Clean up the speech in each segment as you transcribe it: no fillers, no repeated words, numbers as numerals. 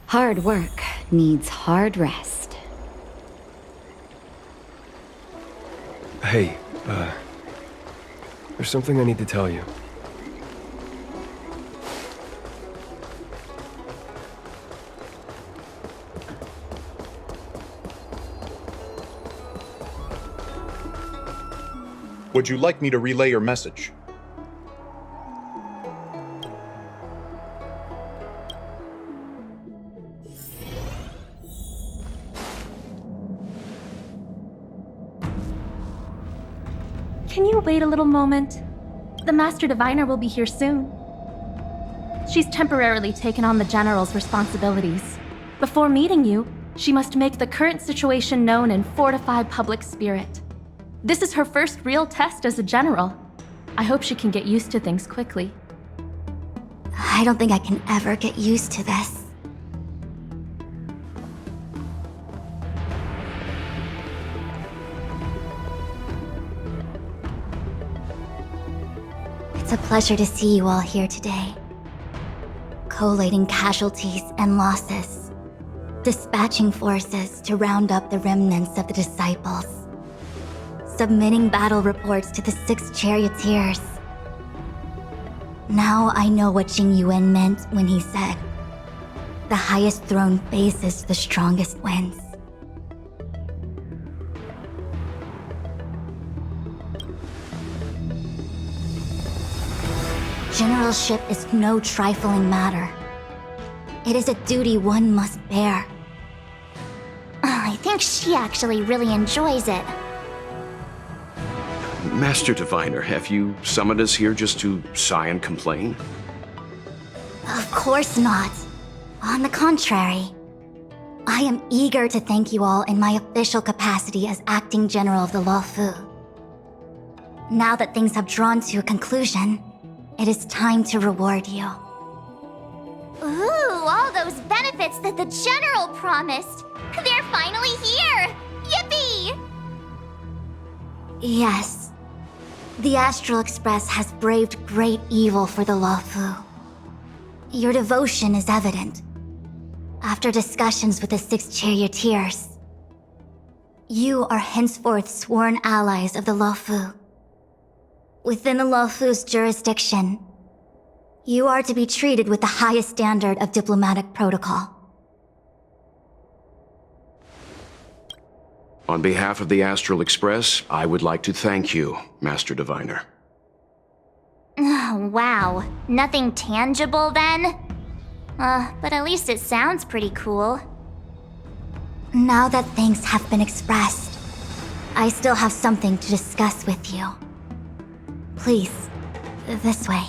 Hard work needs hard rest. Hey, there's something I need to tell you. Would you like me to relay your message? Can you wait a little moment? The Master Diviner will be here soon. She's temporarily taken on the General's responsibilities. Before meeting you, she must make the current situation known and fortify public spirit. This is her first real test as a General. I hope she can get used to things quickly. I don't think I can ever get used to this. It's a pleasure to see you all here today. Collating casualties and losses. Dispatching forces to round up the remnants of the disciples. Submitting battle reports to the 6 charioteers. Now I know what Ting Yun meant when he said, "The highest throne faces the strongest wins." Generalship is no trifling matter. It is a duty one must bear. I think she actually really enjoys it. Master Diviner, have you summoned us here just to sigh and complain? Of course not. On the contrary, I am eager to thank you all in my official capacity as Acting General of the Luofu. Now that things have drawn to a conclusion, it is time to reward you. Ooh, all those benefits that the General promised! They're finally here! Yippee! Yes. The Astral Express has braved great evil for the Luofu. Your devotion is evident. After discussions with the 6 charioteers, you are henceforth sworn allies of the Luofu. Within the Luofu's jurisdiction, you are to be treated with the highest standard of diplomatic protocol. On behalf of the Astral Express, I would like to thank you, Master Diviner. Oh, wow. Nothing tangible then? But at least it sounds pretty cool. Now that thanks have been expressed, I still have something to discuss with you. Please, this way.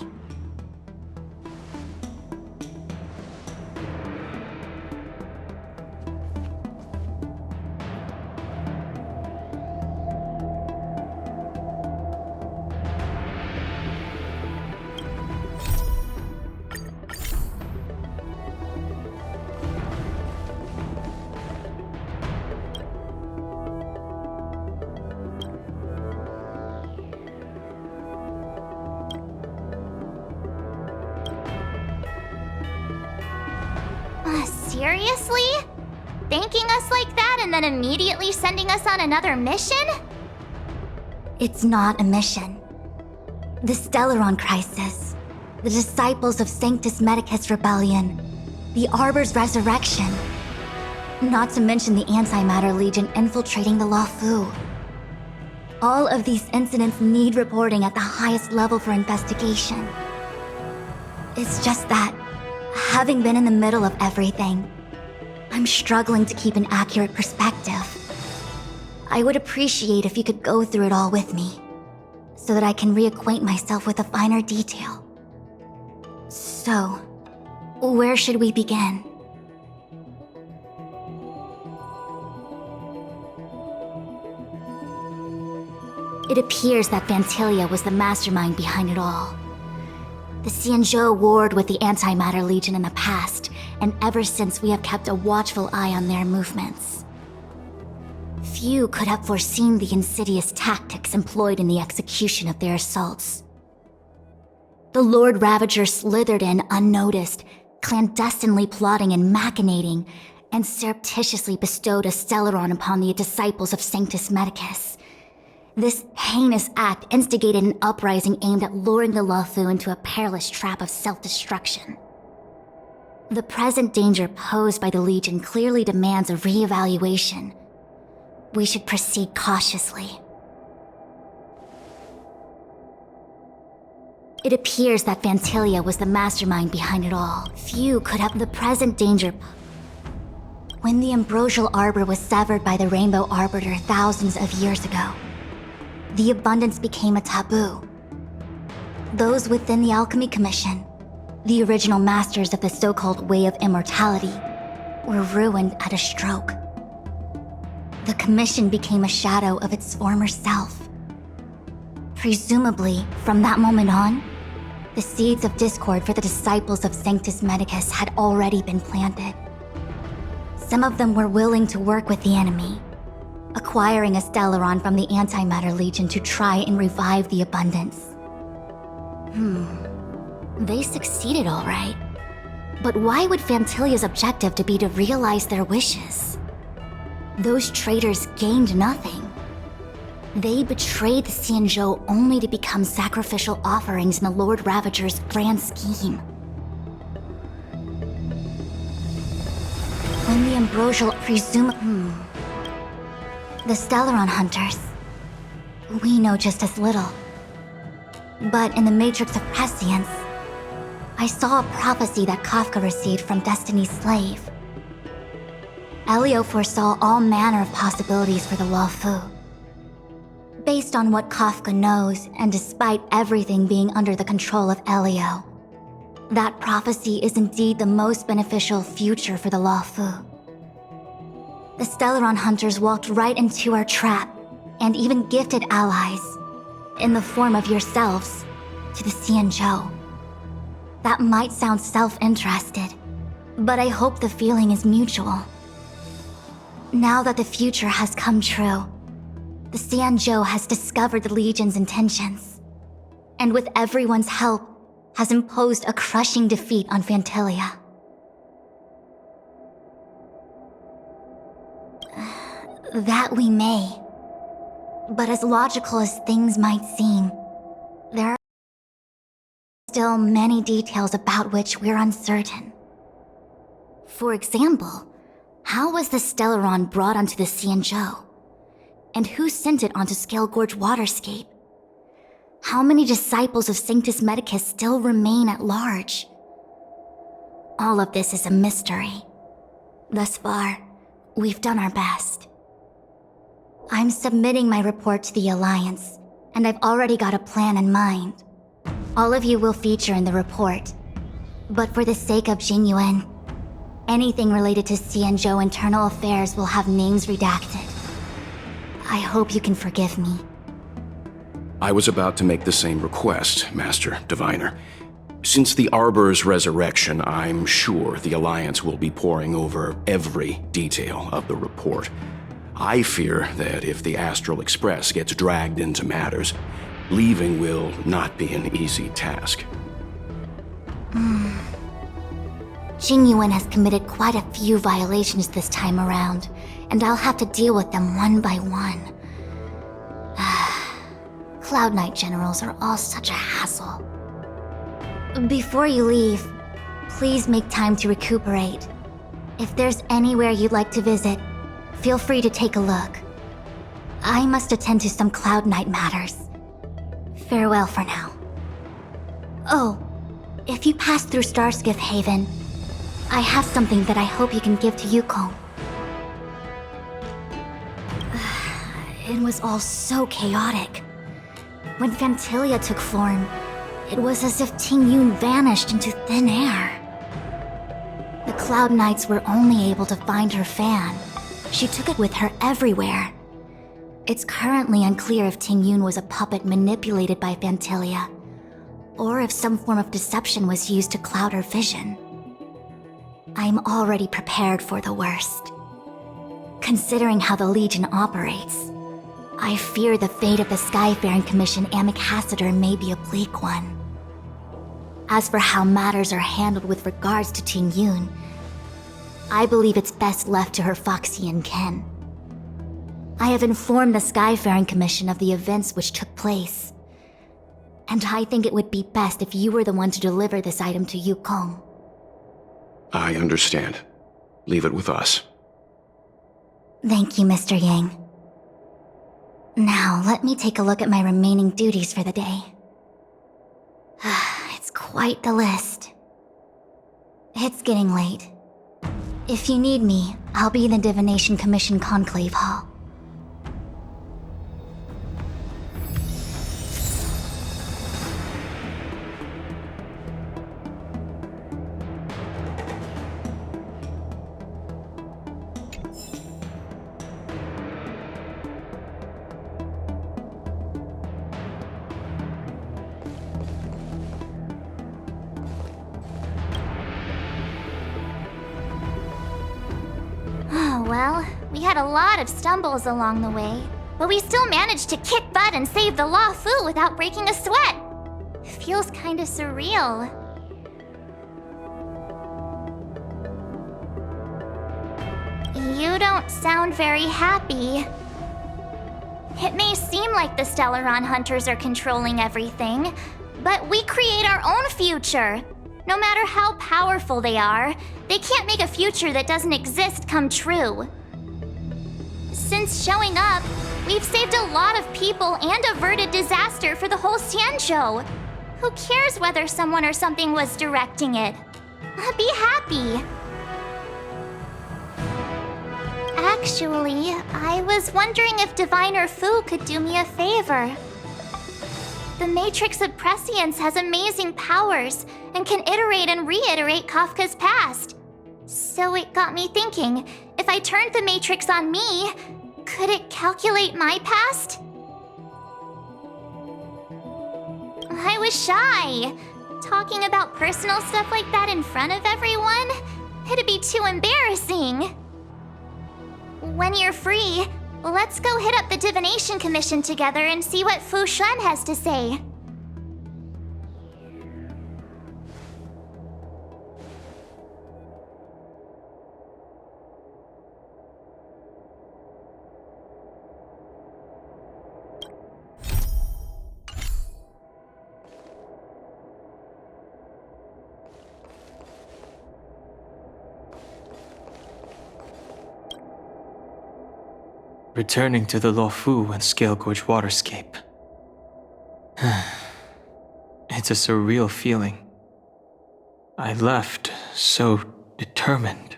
Seriously? Thanking us like that and then immediately sending us on another mission? It's not a mission. The Stellaron Crisis, the Disciples of Sanctus Medicus Rebellion, the Arbor's Resurrection, not to mention the Antimatter Legion infiltrating the Luofu. All of these incidents need reporting at the highest level for investigation. It's just that, having been in the middle of everything, I'm struggling to keep an accurate perspective. I would appreciate if you could go through it all with me, so that I can reacquaint myself with a finer detail. So, where should we begin? It appears that Vantilia was the mastermind behind it all. The Xianzhou warred with the Antimatter Legion in the past, and ever since we have kept a watchful eye on their movements. few could have foreseen the insidious tactics employed in the execution of their assaults. The Lord Ravager slithered in unnoticed, clandestinely plotting and machinating, and surreptitiously bestowed a Stellaron upon the disciples of Sanctus Medicus. This heinous act instigated an uprising aimed at luring the Luofu into a perilous trap of self-destruction. The present danger posed by the Legion clearly demands a re-evaluation. We should proceed cautiously. It appears that Vantilia was the mastermind behind it all. Few could have the present danger. When the ambrosial arbor was severed by the Rainbow Arbiter thousands of years ago, the abundance became a taboo. Those within the Alchemy Commission, the original masters of the so-called Way of Immortality, were ruined at a stroke. The Commission became a shadow of its former self. Presumably, from that moment on, the seeds of discord for the disciples of Sanctus Medicus had already been planted. Some of them were willing to work with the enemy, acquiring a Stellaron from the Antimatter Legion to try and revive the abundance. They succeeded all right. But why would Fantilia's objective to be to realize their wishes? Those traitors gained nothing. They betrayed the Xianzhou only to become sacrificial offerings in the Lord Ravager's grand scheme. When the ambrosial the Stellaron hunters. We know just as little. But in the Matrix of Prescience, I saw a prophecy that Kafka received from Destiny's slave. Elio foresaw all manner of possibilities for the Luofu. Based on what Kafka knows, and despite everything being under the control of Elio, that prophecy is indeed the most beneficial future for the Luofu. The Stellaron hunters walked right into our trap, and even gifted allies, in the form of yourselves, to the Xianzhou. That might sound self-interested, but I hope the feeling is mutual. Now that the future has come true, the Xianzhou has discovered the Legion's intentions, and with everyone's help, has imposed a crushing defeat on Vantilia. That we may. But as logical as things might seem, there are still many details about which we're uncertain. For example, how was the Stellaron brought onto the Xianzhou? And who sent it onto Scale Gorge Waterscape? How many disciples of Sanctus Medicus still remain at large? All of this is a mystery. Thus far, we've done our best. I'm submitting my report to the Alliance, and I've already got a plan in mind. All of you will feature in the report, but for the sake of Ting Yun, anything related to Xianzhou internal affairs will have names redacted. I hope you can forgive me. I was about to make the same request, Master Diviner. Since the Arbor's resurrection, I'm sure the Alliance will be poring over every detail of the report. I fear that if the Astral Express gets dragged into matters, leaving will not be an easy task. Ting Yun has committed quite a few violations this time around, and I'll have to deal with them one by one. Cloud Knight generals are all such a hassle. Before you leave, please make time to recuperate. If there's anywhere you'd like to visit, feel free to take a look. I must attend to some Cloud Knight matters. Farewell for now. Oh, if you pass through Starskiff Haven, I have something that I hope you can give to Yukong. It was all so chaotic. When Vantilia took form, it was as if Ting Yun vanished into thin air. The Cloud Knights were only able to find her fan. She took it with her everywhere. It's currently unclear if Ting Yun was a puppet manipulated by Vantilia, or if some form of deception was used to cloud her vision. I'm already prepared for the worst. Considering how the Legion operates, I fear the fate of the Skyfaring Commission ambassador may be a bleak one. As for how matters are handled with regards to Ting Yun, I believe it's best left to her Foxian ken. I have informed the Skyfaring Commission of the events which took place, and I think it would be best if you were the one to deliver this item to Yukong. I understand. Leave it with us. Thank you, Mr. Yang. Now, let me take a look at my remaining duties for the day. It's quite the list. It's getting late. If you need me, I'll be in the Divination Commission Conclave Hall. Well, we had a lot of stumbles along the way, but we still managed to kick butt and save the Law Fu without breaking a sweat. Feels kinda surreal. You don't sound very happy. It may seem like the Stellaron Hunters are controlling everything, but we create our own future. No matter how powerful they are, they can't make a future that doesn't exist come true. Since showing up, we've saved a lot of people and averted disaster for the whole Xianzhou. Who cares whether someone or something was directing it? Be happy. Actually, I was wondering if Diviner Fu could do me a favor. The Matrix of Prescience has amazing powers and can iterate and reiterate Kafka's past. So it got me thinking, if I turned the Matrix on me, could it calculate my past? I was shy. Talking about personal stuff like that in front of everyone? It'd be too embarrassing. When you're free, let's go hit up the Divination Commission together and see what Fu Shen has to say. Returning to the Luofu and Scale Gorge waterscape. It's a surreal feeling. I left so determined.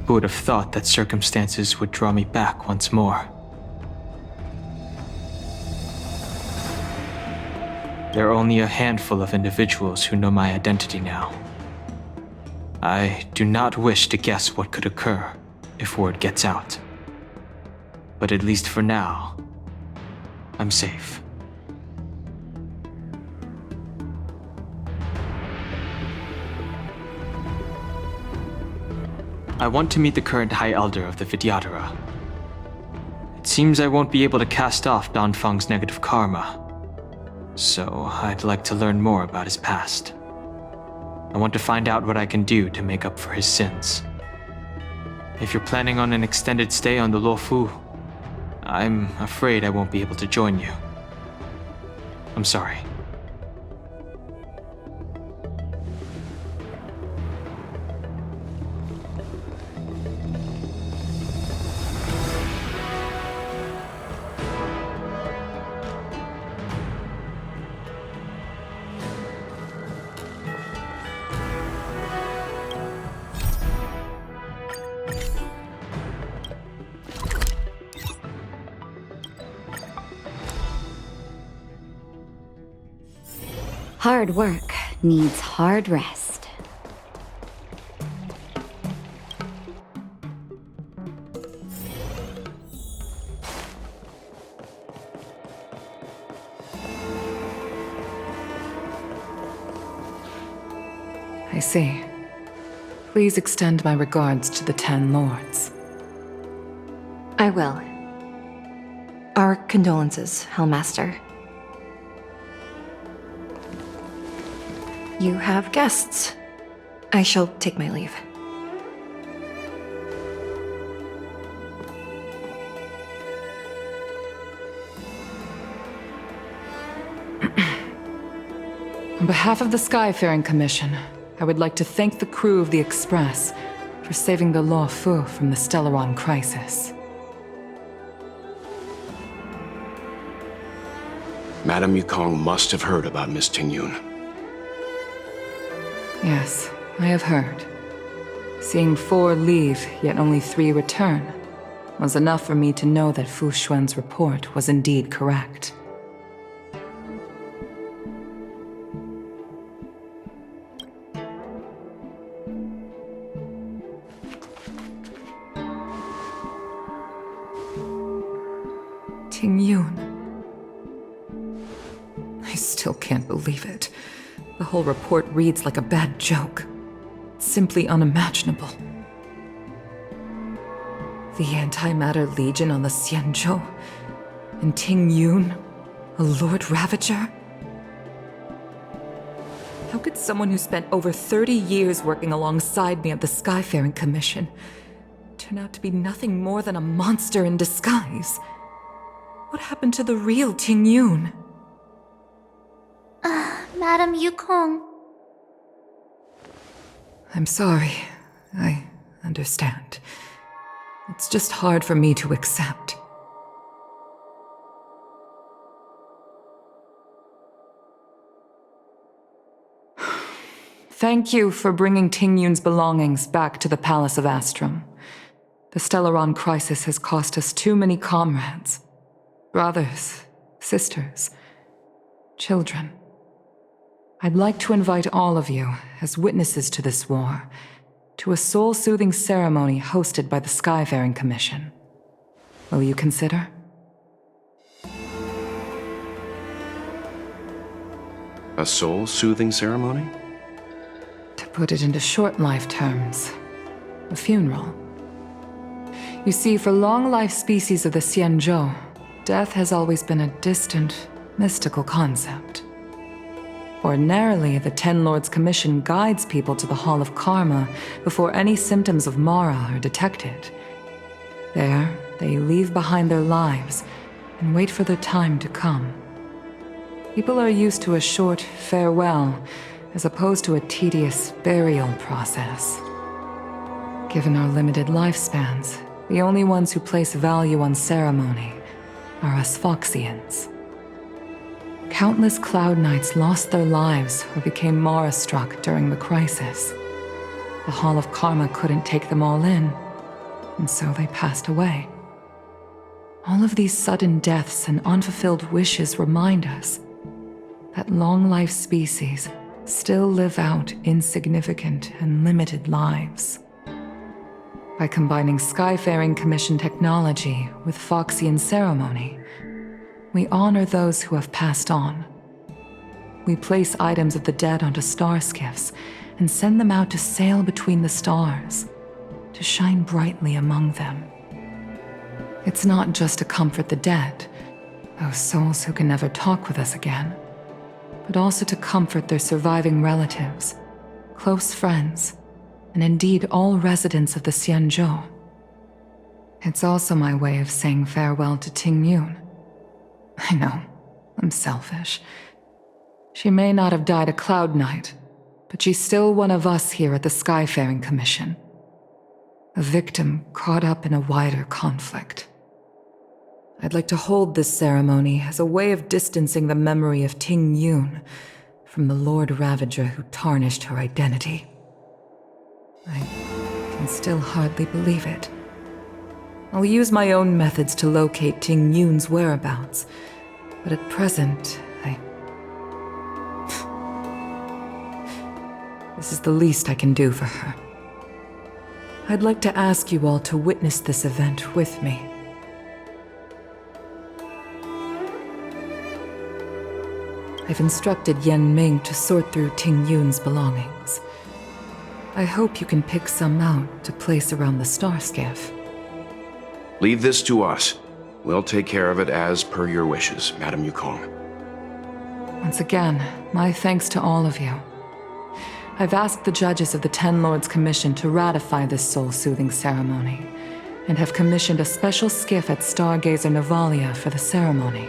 Who would have thought that circumstances would draw me back once more? There are only a handful of individuals who know my identity now. I do not wish to guess what could occur if word gets out. But at least for now, I'm safe. I want to meet the current High Elder of the Vidyadhara. It seems I won't be able to cast off Danfeng's negative karma, so I'd like to learn more about his past. I want to find out what I can do to make up for his sins. If you're planning on an extended stay on the Luofu, I'm afraid I won't be able to join you. I'm sorry. Hard work needs hard rest. I see. Please extend my regards to the 10 lords. I will. Our condolences, Hellmaster. You have guests. I shall take my leave. On behalf of the Skyfaring Commission, I would like to thank the crew of the Express for saving the Law Fu from the Stellaron crisis. Madame Yukong must have heard about Miss Ting Yun. Yes, I have heard. Seeing 4 leave, yet only 3 return, was enough for me to know that Fu Xuan's report was indeed correct. Ting Yun. I still can't believe it. The whole report reads like a bad joke. It's simply unimaginable. The Antimatter Legion on the Xianzhou, and Ting Yun, a Lord Ravager? How could someone who spent over 30 years working alongside me at the Skyfaring Commission turn out to be nothing more than a monster in disguise? What happened to the real Ting Yun? Madame Yukong. I'm sorry. I understand. It's just hard for me to accept. Thank you for bringing Ting Yun's belongings back to the Palace of Astrum. The Stellaron crisis has cost us too many comrades. Brothers, sisters, children. I'd like to invite all of you, as witnesses to this war, to a soul-soothing ceremony hosted by the Skyfaring Commission. Will you consider? A soul-soothing ceremony? To put it into short life terms, a funeral. You see, for long-life species of the Xianzhou, death has always been a distant, mystical concept. Ordinarily, the Ten Lords Commission guides people to the Hall of Karma before any symptoms of Mara are detected. There, they leave behind their lives and wait for their time to come. People are used to a short farewell as opposed to a tedious burial process. Given our limited lifespans, the only ones who place value on ceremony are us Foxians. Countless Cloud Knights lost their lives or became Mara-struck during the crisis. The Hall of Karma couldn't take them all in, and so they passed away. All of these sudden deaths and unfulfilled wishes remind us that long-life species still live out insignificant and limited lives. By combining Skyfaring Commission technology with Foxian ceremony, we honor those who have passed on. We place items of the dead onto star skiffs and send them out to sail between the stars, to shine brightly among them. It's not just to comfort the dead, those souls who can never talk with us again, but also to comfort their surviving relatives, close friends, and indeed all residents of the Xianzhou. It's also my way of saying farewell to Ting Yun. I know, I'm selfish. She may not have died a Cloud Knight, but she's still one of us here at the Skyfaring Commission. A victim caught up in a wider conflict. I'd like to hold this ceremony as a way of distancing the memory of Ting Yun from the Lord Ravager who tarnished her identity. I can still hardly believe it. I'll use my own methods to locate Ting Yun's whereabouts, but at present, This is the least I can do for her. I'd like to ask you all to witness this event with me. I've instructed Yen Ming to sort through Ting Yun's belongings. I hope you can pick some out to place around the star skiff. Leave this to us. We'll take care of it as per your wishes, Madame Yukong. Once again, my thanks to all of you. I've asked the judges of the Ten Lords Commission to ratify this soul-soothing ceremony, and have commissioned a special skiff at Stargazer Navalia for the ceremony.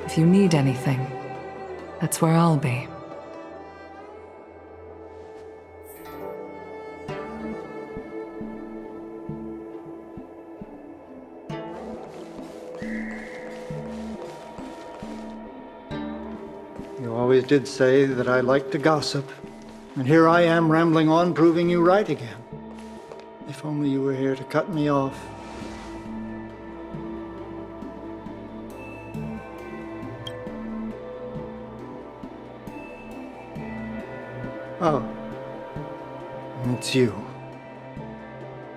If you need anything, that's where I'll be. You always did say that I like to gossip, and here I am rambling on, proving you right again. If only you were here to cut me off. Oh, it's you.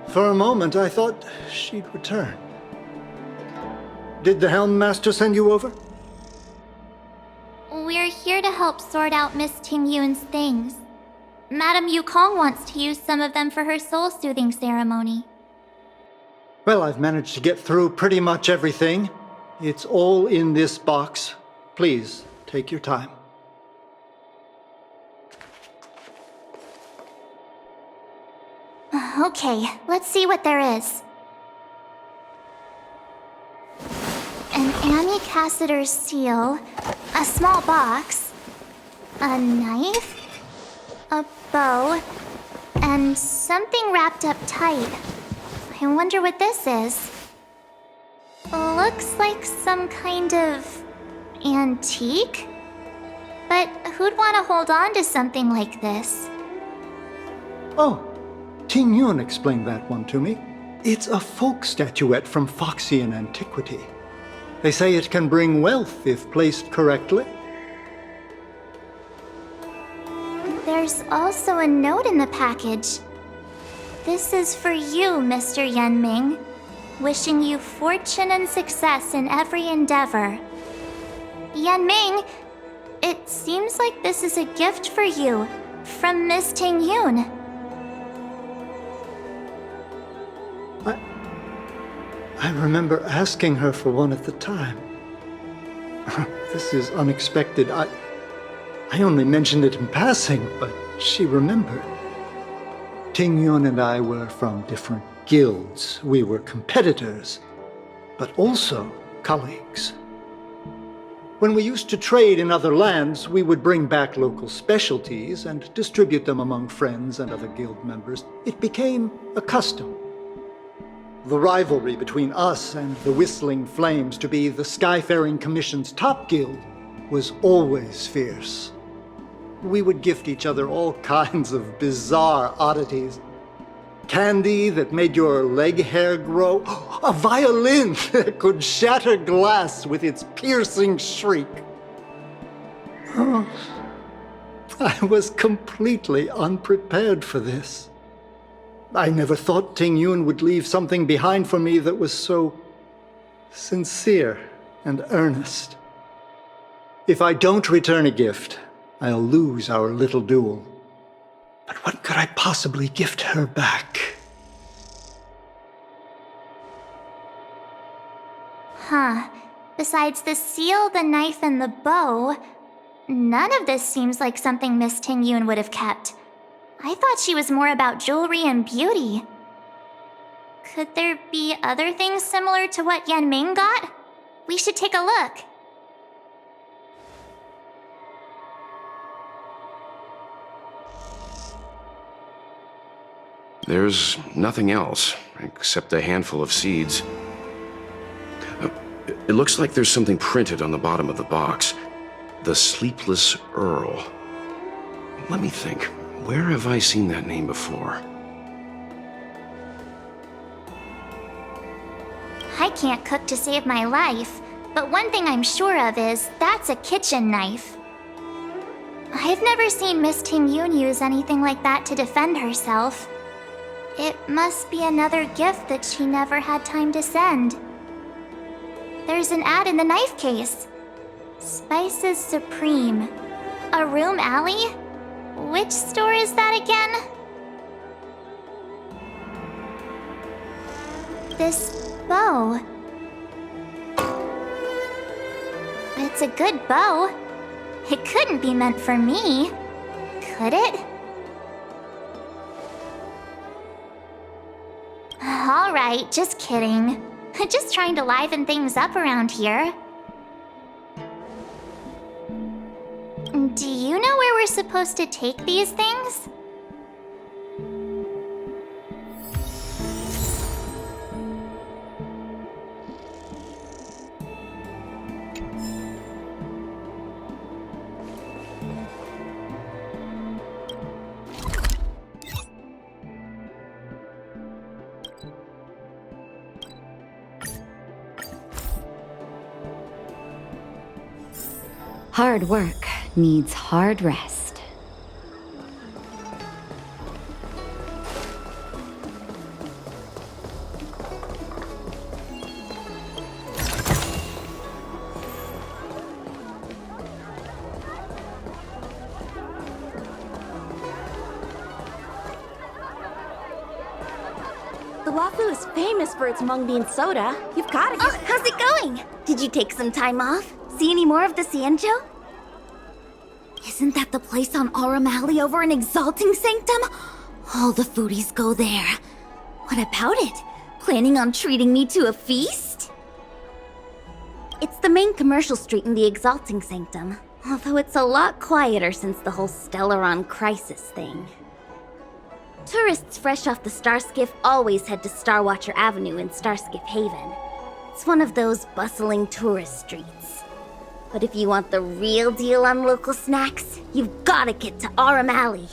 For a moment, I thought she'd return. Did the Helm Master send you over? We're here to help sort out Miss Ting Yun's things. Madame Yukong wants to use some of them for her soul-soothing ceremony. Well, I've managed to get through pretty much everything. It's all in this box. Please, take your time. Okay, let's see what there is. An Amicassator's seal, a small box, a knife, a bow, and something wrapped up tight. I wonder what this is. Looks like some kind of antique? But who'd want to hold on to something like this? Oh, Ting Yun explained that one to me. It's a folk statuette from Foxian antiquity. They say it can bring wealth if placed correctly. There's also a note in the package. This is for you, Mr. Yanming. Wishing you fortune and success in every endeavor. Yanming, it seems like this is a gift for you from Miss Ting Yun. I remember asking her for one at the time. This is unexpected. I only mentioned it in passing, but she remembered. Ting Yun and I were from different guilds. We were competitors, but also colleagues. When we used to trade in other lands, we would bring back local specialties and distribute them among friends and other guild members. It became a custom. The rivalry between us and the Whistling Flames to be the Skyfaring Commission's top guild was always fierce. We would gift each other all kinds of bizarre oddities. Candy that made your leg hair grow. A violin that could shatter glass with its piercing shriek. Oh, I was completely unprepared for this. I never thought Ting Yun would leave something behind for me that was so sincere and earnest. If I don't return a gift, I'll lose our little duel. But what could I possibly gift her back? Huh. Besides the seal, the knife, and the bow, none of this seems like something Miss Ting Yun would have kept. I thought she was more about jewelry and beauty. Could there be other things similar to what Yanming got? We should take a look. There's nothing else, except a handful of seeds. It looks like there's something printed on the bottom of the box. The Sleepless Earl. Let me think. Where have I seen that name before? I can't cook to save my life, but one thing I'm sure of is that's a kitchen knife. I've never seen Miss Ting Yun use anything like that to defend herself. It must be another gift that she never had time to send. There's an ad in the knife case. Spices Supreme. A room alley? Which store is that again? This bow. It's a good bow. It couldn't be meant for me, could it? Alright, just kidding. Just trying to liven things up around here. Do you know where we're supposed to take these things? Hard work needs hard rest. The waffle is famous for its mung bean soda. You've gotta get How's it going? Did you take some time off? See any more of the Cienjo? Isn't that the place on Aurum Alley over in Exalting Sanctum? All the foodies go there. What about it? Planning on treating me to a feast? It's the main commercial street in the Exalting Sanctum, although it's a lot quieter since the whole Stellaron crisis thing. Tourists fresh off the Starskiff always head to Starwatcher Avenue in Starskiff Haven. It's one of those bustling tourist streets. But if you want the real deal on local snacks, you've gotta get to Aurum Alley.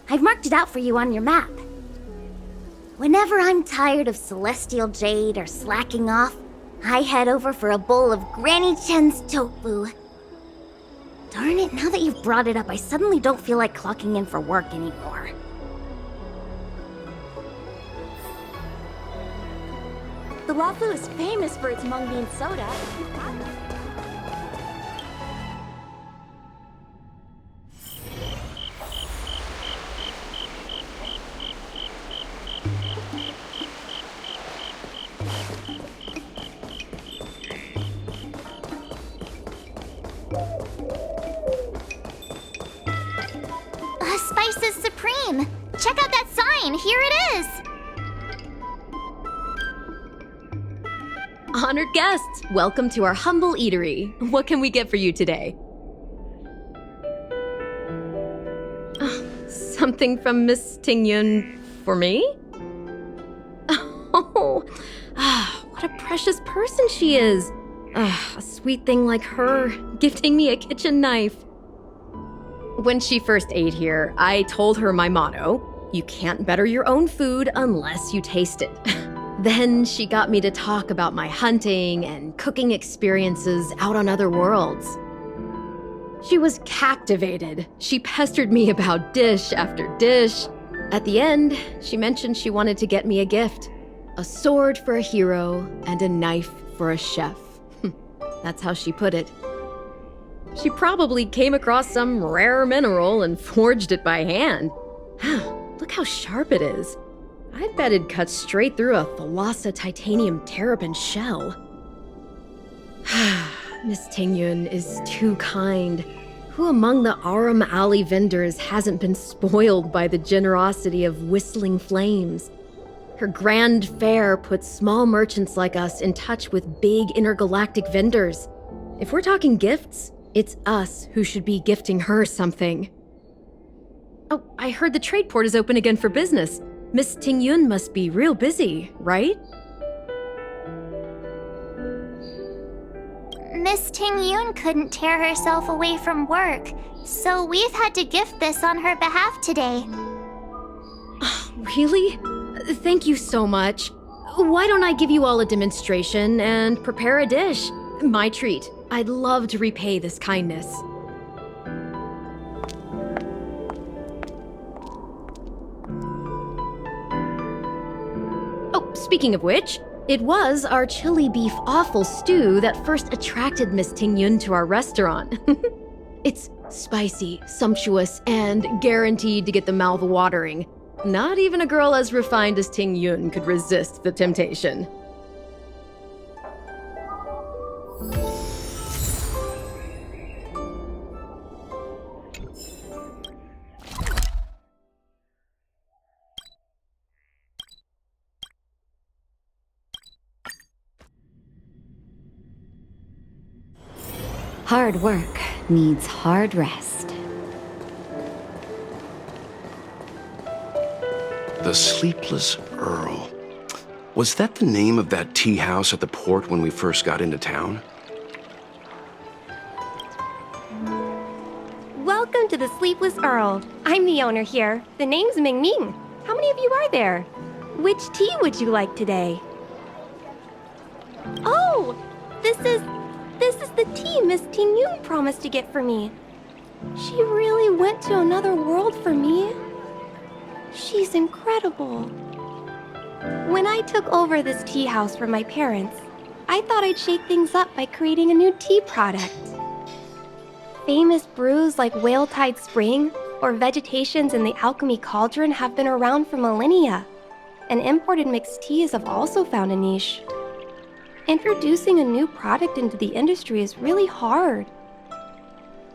I've marked it out for you on your map. Whenever I'm tired of Celestial Jade or slacking off, I head over for a bowl of Granny Chen's tofu. Darn it, now that you've brought it up, I suddenly don't feel like clocking in for work anymore. The waffle is famous for its mung bean soda. Spices Supreme! Check out that sign! Here it is! Honored guests, welcome to our humble eatery. What can we get for you today? Something from Miss Ting Yun for me? Oh, what a precious person she is. A sweet thing like her, gifting me a kitchen knife. When she first ate here, I told her my motto, you can't better your own food unless you taste it. Then she got me to talk about my hunting and cooking experiences out on other worlds. She was captivated. She pestered me about dish after dish. At the end, she mentioned she wanted to get me a gift. A sword for a hero and a knife for a chef. That's how she put it. She probably came across some rare mineral and forged it by hand. Look how sharp it is. I'd bet it'd cut straight through a Thalassa titanium terrapin shell. Miss Ting Yun is too kind. Who among the Aurum Alley vendors hasn't been spoiled by the generosity of Whistling Flames? Her grand fare puts small merchants like us in touch with big intergalactic vendors. If we're talking gifts, it's us who should be gifting her something. Oh, I heard the trade port is open again for business. Miss Ting Yun must be real busy, right? Miss Ting Yun couldn't tear herself away from work, so we've had to gift this on her behalf today. Really? Thank you so much. Why don't I give you all a demonstration and prepare a dish? My treat. I'd love to repay this kindness. Oh, speaking of which, it was our chili beef offal stew that first attracted Miss Ting Yun to our restaurant. It's spicy, sumptuous, and guaranteed to get the mouth watering. Not even a girl as refined as Ting Yun could resist the temptation. Hard work needs hard rest. The Sleepless Earl. Was that the name of that tea house at the port when we first got into town? Welcome to the Sleepless Earl. I'm the owner here. The name's Ming Ming. How many of you are there? Which tea would you like today? Oh, this is the tea Miss Ting Yun promised to get for me. She really went to another world for me. She's incredible. When I took over this tea house from my parents, I thought I'd shake things up by creating a new tea product. Famous brews like Whale Tide Spring or Vegetations in the Alchemy Cauldron have been around for millennia, and imported mixed teas have also found a niche. Introducing a new product into the industry is really hard.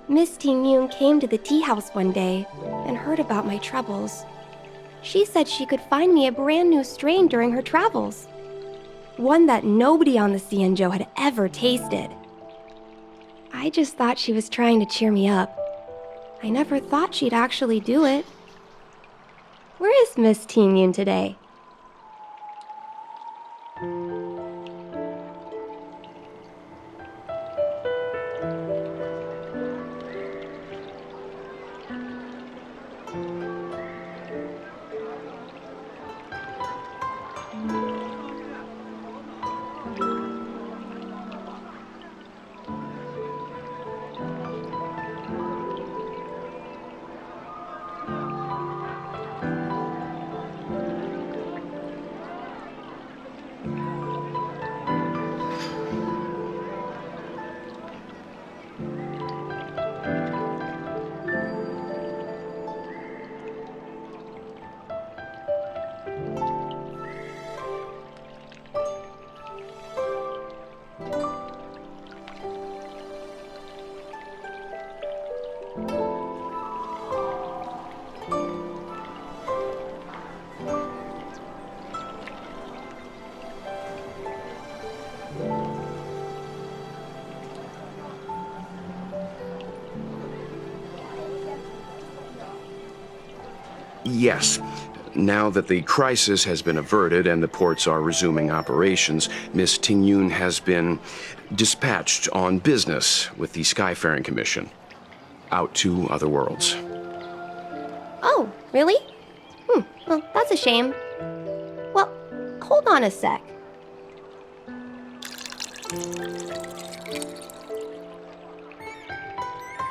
Miss Ting Yun came to the tea house one day and heard about my troubles. She said she could find me a brand new strain during her travels. One that nobody on the Xianzhou had ever tasted. I just thought she was trying to cheer me up. I never thought she'd actually do it. Where is Miss Ting Yun today? Yes. Now that the crisis has been averted and the ports are resuming operations, Miss Ting Yun has been dispatched on business with the Skyfaring Commission out to other worlds. Oh, really? Well, that's a shame. Well, hold on a sec.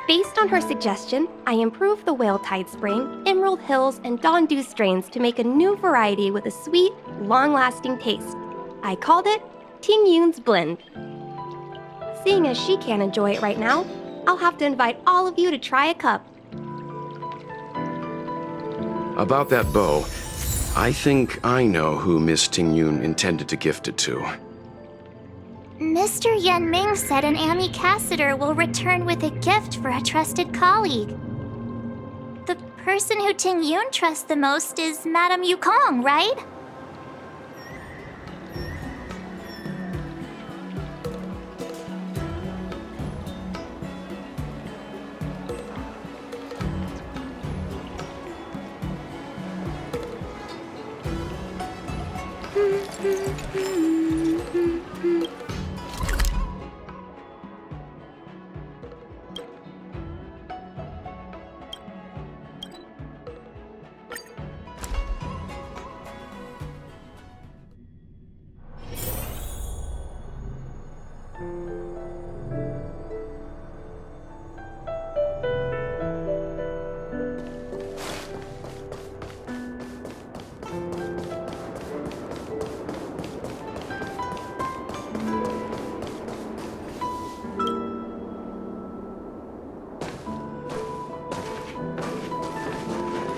Based on her suggestion, I improved the Whale Tide Spring, Emerald Hills, and Dawn Dew strains to make a new variety with a sweet, long-lasting taste. I called it Ting Yun's Blend. Seeing as she can't enjoy it right now, I'll have to invite all of you to try a cup. About that bow, I think I know who Miss Ting Yun intended to gift it to. Mr. Yan Ming said an ambassador will return with a gift for a trusted colleague. The person who Ting Yun trusts the most is Madame Yukong, right?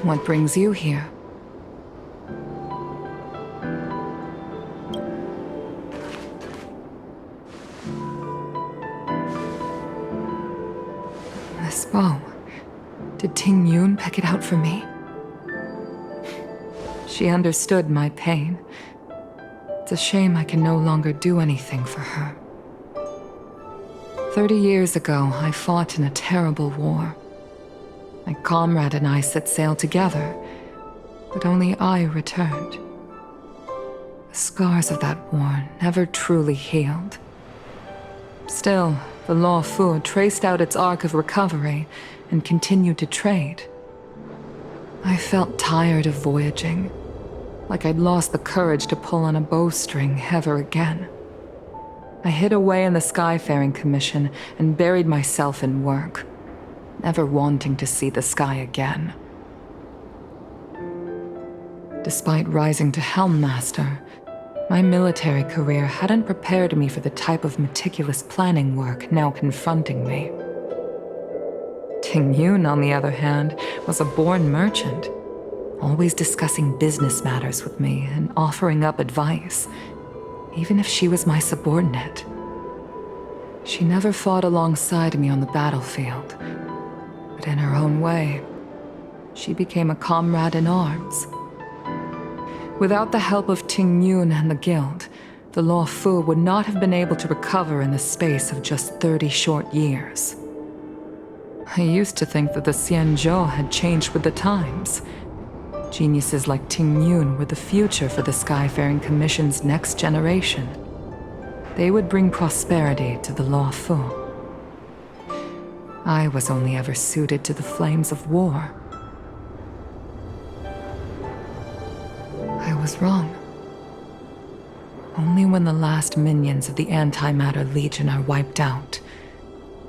What brings you here? This bow. Did Ting Yun pick it out for me? She understood my pain. It's a shame I can no longer do anything for her. 30 years ago, I fought in a terrible war. My comrade and I set sail together, but only I returned. The scars of that war never truly healed. Still, the Law Fu traced out its arc of recovery and continued to trade. I felt tired of voyaging, like I'd lost the courage to pull on a bowstring ever again. I hid away in the Skyfaring Commission and buried myself in work, never wanting to see the sky again. Despite rising to Helm Master, my military career hadn't prepared me for the type of meticulous planning work now confronting me. Ting Yun, on the other hand, was a born merchant, always discussing business matters with me and offering up advice, even if she was my subordinate. She never fought alongside me on the battlefield, but in her own way, she became a comrade in arms. Without the help of Ting Yun and the Guild, the Law Fu would not have been able to recover in the space of just 30 short years. I used to think that the Xianzhou had changed with the times. Geniuses like Ting Yun were the future for the Skyfaring Commission's next generation. They would bring prosperity to the Law Fu. I was only ever suited to the flames of war. I was wrong. Only when the last minions of the Antimatter Legion are wiped out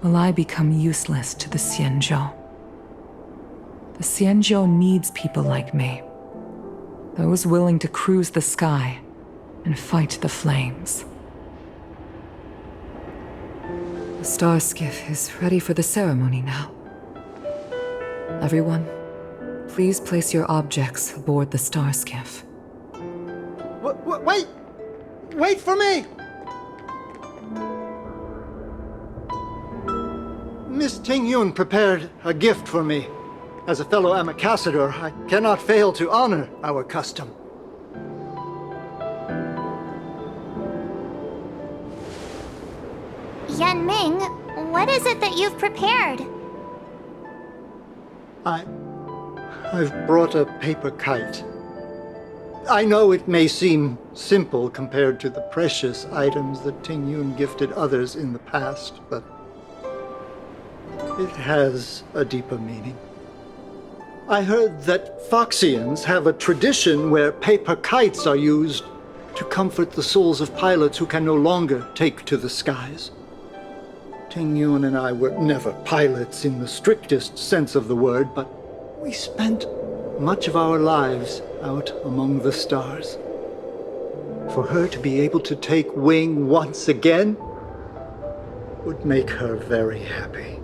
will I become useless to the Xianzhou. The Xianzhou needs people like me, those willing to cruise the sky and fight the flames. The star skiff is ready for the ceremony now. Everyone, please place your objects aboard the star skiff. Wait! Wait for me! Miss Ting Yun prepared a gift for me. As a fellow ambassador, I cannot fail to honor our custom. Yan Ming, what is it that you've prepared? I've brought a paper kite. I know it may seem simple compared to the precious items that Ting Yun gifted others in the past, but it has a deeper meaning. I heard that Foxians have a tradition where paper kites are used to comfort the souls of pilots who can no longer take to the skies. Ting Yun and I were never pilots in the strictest sense of the word, but we spent much of our lives out among the stars. For her to be able to take wing once again would make her very happy.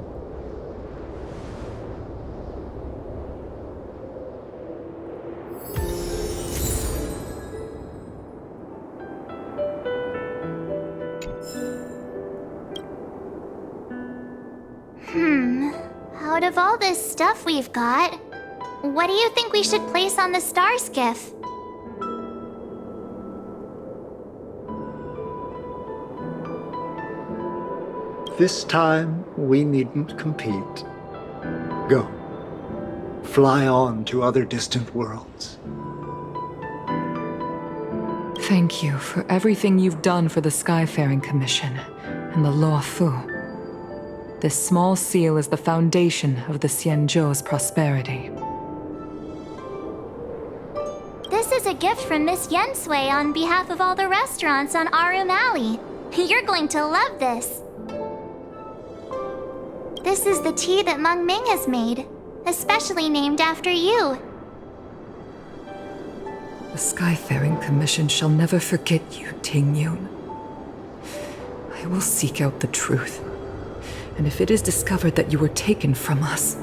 Out of all this stuff we've got, what do you think we should place on the star skiff? This time, we needn't compete. Go. Fly on to other distant worlds. Thank you for everything you've done for the Skyfaring Commission and the Law Fu. This small seal is the foundation of the Xianzhou's prosperity. This is a gift from Miss Yensui on behalf of all the restaurants on Arum Alley. You're going to love this. This is the tea that Meng Ming has made, especially named after you. The Skyfaring Commission shall never forget you, Ting Yun. I will seek out the truth. And if it is discovered that you were taken from us,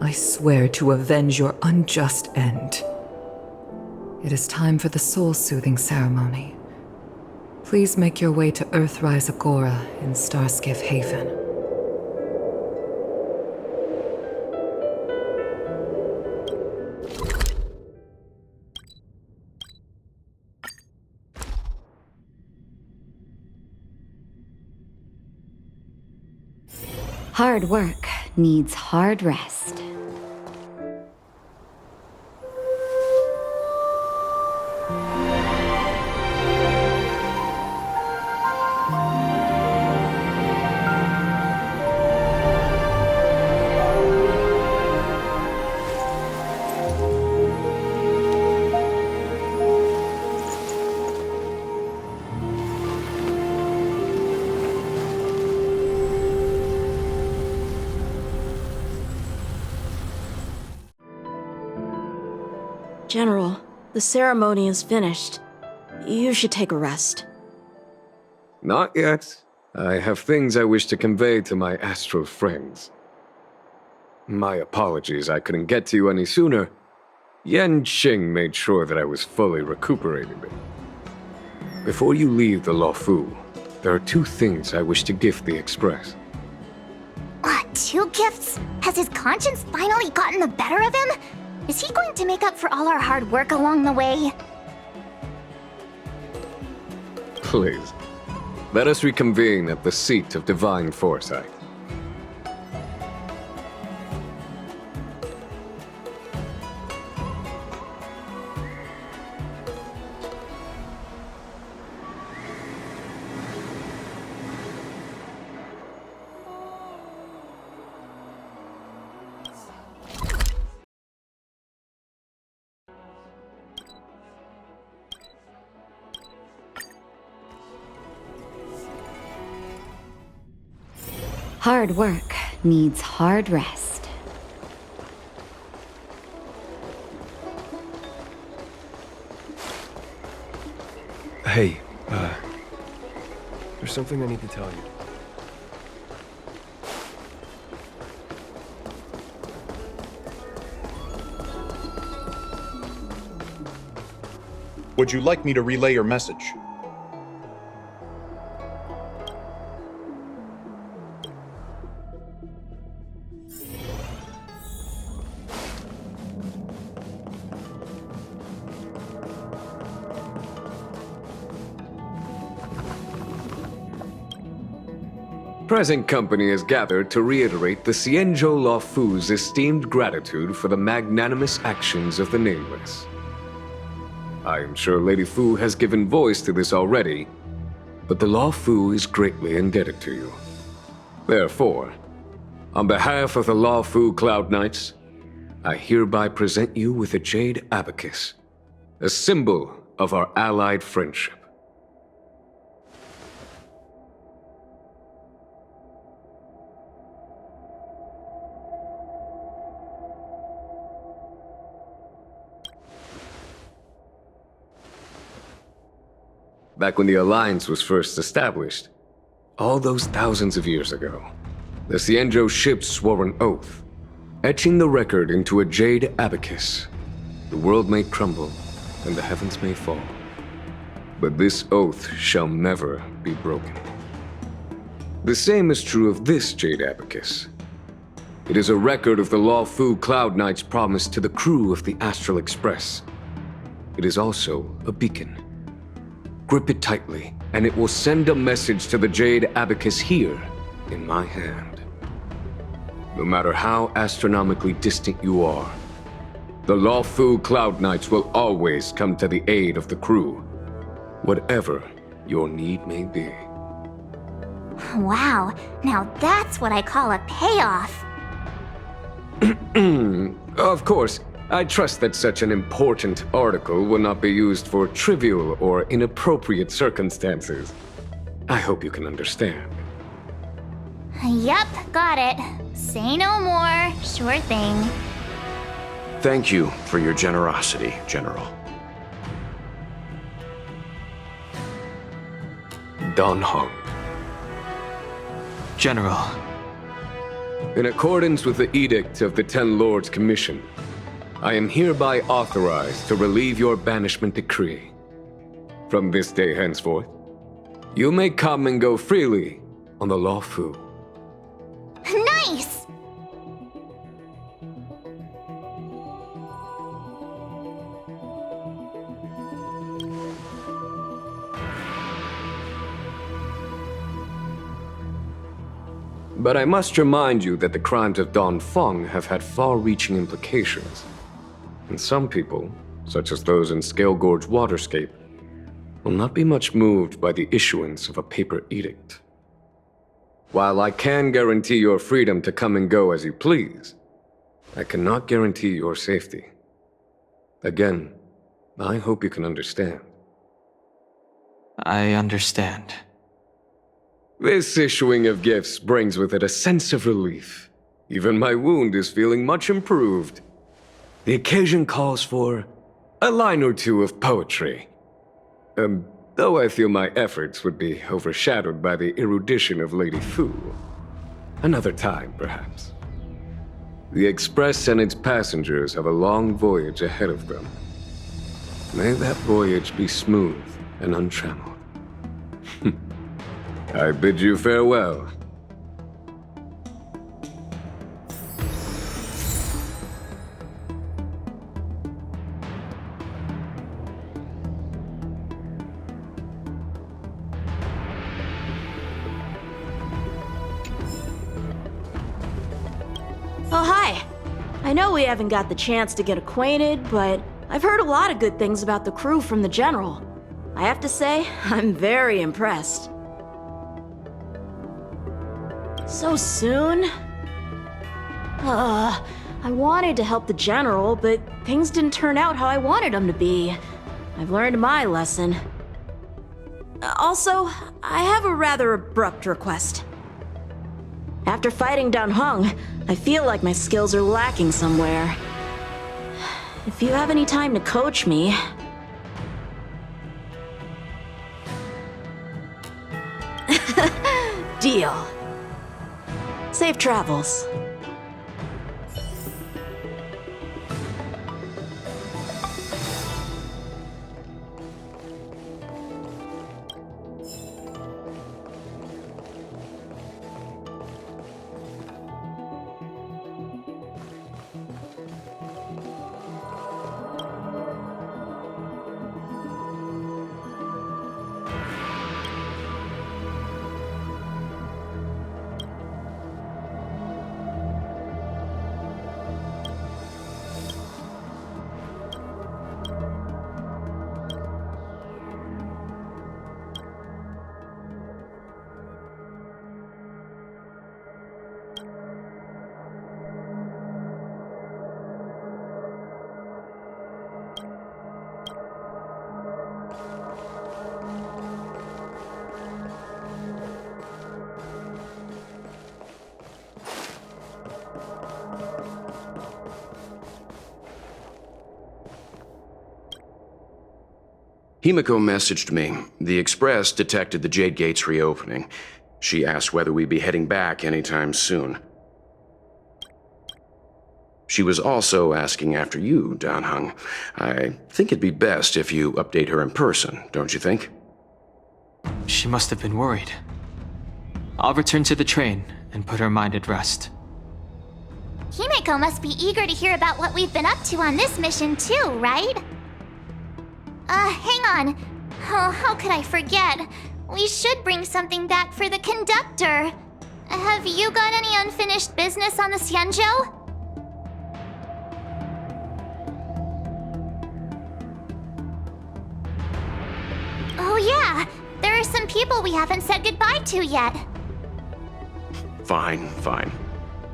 I swear to avenge your unjust end. It is time for the soul-soothing ceremony. Please make your way to Earthrise Agora in Starskiff Haven. Hard work needs hard rest. General, the ceremony is finished. You should take a rest. Not yet. I have things I wish to convey to my astral friends. My apologies I couldn't get to you any sooner. Yen Qing made sure that I was fully recuperating. Before you leave the Luofu, there are 2 things I wish to gift the Express. 2 gifts? Has his conscience finally gotten the better of him? Is he going to make up for all our hard work along the way? Please, let us reconvene at the seat of divine foresight. Hard work needs hard rest. Hey, there's something I need to tell you. Would you like me to relay your message? Present company is gathered to reiterate the Xianzhou Luofu's esteemed gratitude for the magnanimous actions of the Nameless. I am sure Lady Fu has given voice to this already, but the Luofu is greatly indebted to you. Therefore, on behalf of the Luofu Cloud Knights, I hereby present you with a Jade Abacus, a symbol of our allied friendship. Back when the Alliance was first established, all those thousands of years ago, the Xianzhou ships swore an oath, etching the record into a Jade Abacus. The world may crumble, and the heavens may fall, but this oath shall never be broken. The same is true of this Jade Abacus. It is a record of the Luofu Cloud Knight's promise to the crew of the Astral Express. It is also a beacon. Grip it tightly, and it will send a message to the Jade Abacus here, in my hand. No matter how astronomically distant you are, the Luofu Cloud Knights will always come to the aid of the crew, whatever your need may be. Wow, now that's what I call a payoff. Of course, I trust that such an important article will not be used for trivial or inappropriate circumstances. I hope you can understand. Yep, got it. Say no more. Sure thing. Thank you for your generosity, General. Don Hong. General. In accordance with the Edict of the Ten Lords Commission, I am hereby authorized to relieve your banishment decree. From this day henceforth, you may come and go freely on the Luofu. Nice! But I must remind you that the crimes of Dongfeng have had far-reaching implications. And some people, such as those in Scale Gorge Waterscape, will not be much moved by the issuance of a paper edict. While I can guarantee your freedom to come and go as you please, I cannot guarantee your safety. Again, I hope you can understand. I understand. This issuing of gifts brings with it a sense of relief. Even my wound is feeling much improved. The occasion calls for a line or two of poetry. Though I feel my efforts would be overshadowed by the erudition of Lady Fu. Another time, perhaps. The Express and its passengers have a long voyage ahead of them. May that voyage be smooth and untrammeled. I bid you farewell. Oh, hi. I know we haven't got the chance to get acquainted, but I've heard a lot of good things about the crew from the General. I have to say, I'm very impressed. So soon? I wanted to help the General, but things didn't turn out how I wanted them to be. I've learned my lesson. Also, I have a rather abrupt request. After fighting Danheng, I feel like my skills are lacking somewhere. If you have any time to coach me... Deal. Safe travels. Himiko messaged me. The Express detected the Jade Gate's reopening. She asked whether we'd be heading back anytime soon. She was also asking after you, Danheng. I think it'd be best if you update her in person, don't you think? She must have been worried. I'll return to the train and put her mind at rest. Himiko must be eager to hear about what we've been up to on this mission too, right? Hang on. Oh, how could I forget? We should bring something back for the conductor. Have you got any unfinished business on the Xianzhou? Oh yeah, there are some people we haven't said goodbye to yet. Fine.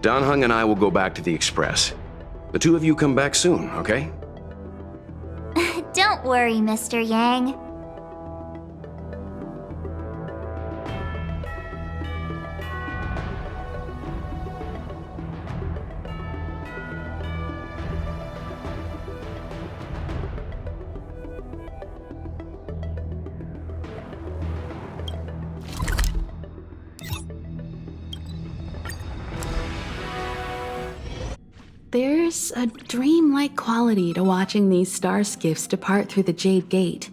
Danheng and I will go back to the Express. The two of you come back soon, okay? Don't worry, Mr. Yang. There's a dreamlike quality to watching these star skiffs depart through the Jade Gate.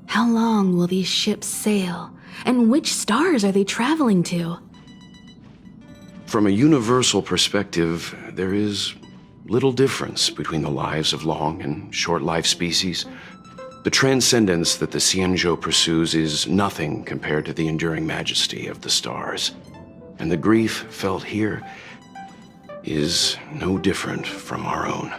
How long will these ships sail? And which stars are they traveling to? From a universal perspective, there is little difference between the lives of long and short-lived species. The transcendence that the Xianzhou pursues is nothing compared to the enduring majesty of the stars. And the grief felt here is no different from our own.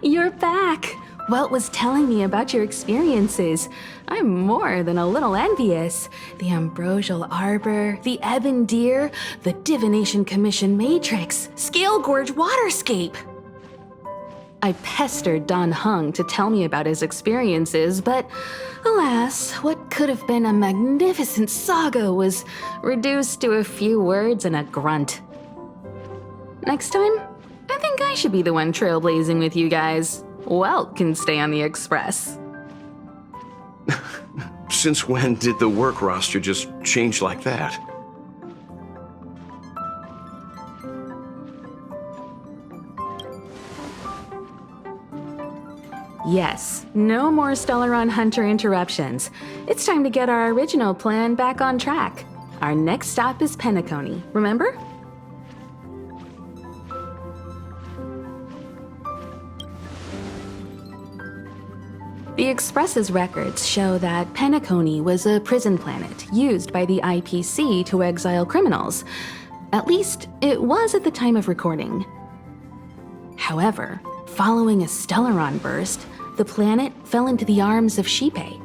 You're back! Welt was telling me about your experiences. I'm more than a little envious. The Ambrosial Arbor, the Ebon Deer, the Divination Commission Matrix, Scale Gorge Waterscape. I pestered Don Hung to tell me about his experiences, but alas, what could have been a magnificent saga was reduced to a few words and a grunt. Next time, I think I should be the one trailblazing with you guys. Welt can stay on the Express. Since when did the work roster just change like that? Yes, no more Stellaron Hunter interruptions. It's time to get our original plan back on track. Our next stop is Penacony, remember? The Express's records show that Penacony was a prison planet used by the IPC to exile criminals. At least, it was at the time of recording. However, following a Stellaron burst, the planet fell into the arms of Shipe.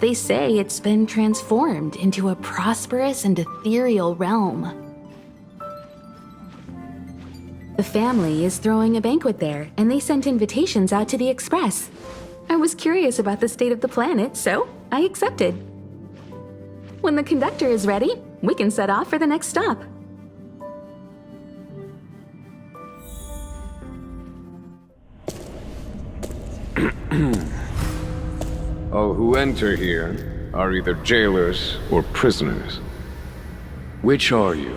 They say it's been transformed into a prosperous and ethereal realm. The family is throwing a banquet there, and they sent invitations out to the Express. I was curious about the state of the planet, so I accepted. When the conductor is ready, we can set off for the next stop. All who enter here are either jailers or prisoners. Which are you?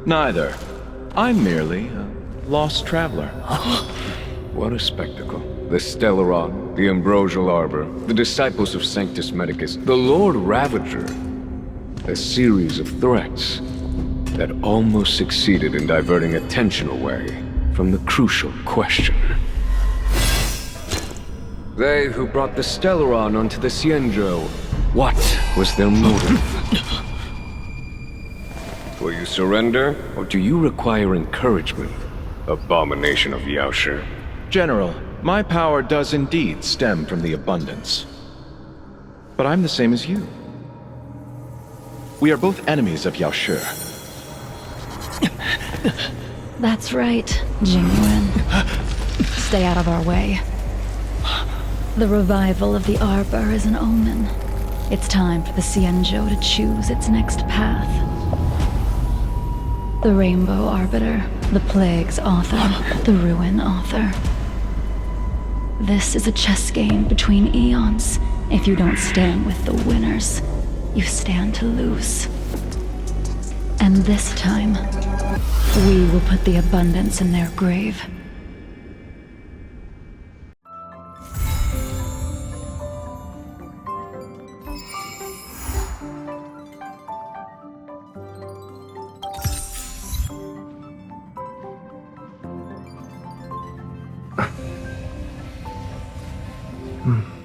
Neither. I'm merely a lost traveler. What a spectacle. The Stellaron, the Ambrosial Arbor, the Disciples of Sanctus Medicus, the Lord Ravager. A series of threats that almost succeeded in diverting attention away from the crucial question. They who brought the Stellaron onto the Xianzhou, what was their motive? Will you surrender, or do you require encouragement, abomination of Yaoshi? General, my power does indeed stem from the abundance. But I'm the same as you. We are both enemies of Yaoshi. That's right, Ting Yun. Stay out of our way. The revival of the Arbor is an omen. It's time for the Xianzhou to choose its next path. The Rainbow Arbiter, the Plague's author, the Ruin author. This is a chess game between eons. If you don't stand with the winners, you stand to lose. And this time, we will put the abundance in their grave. Hmm.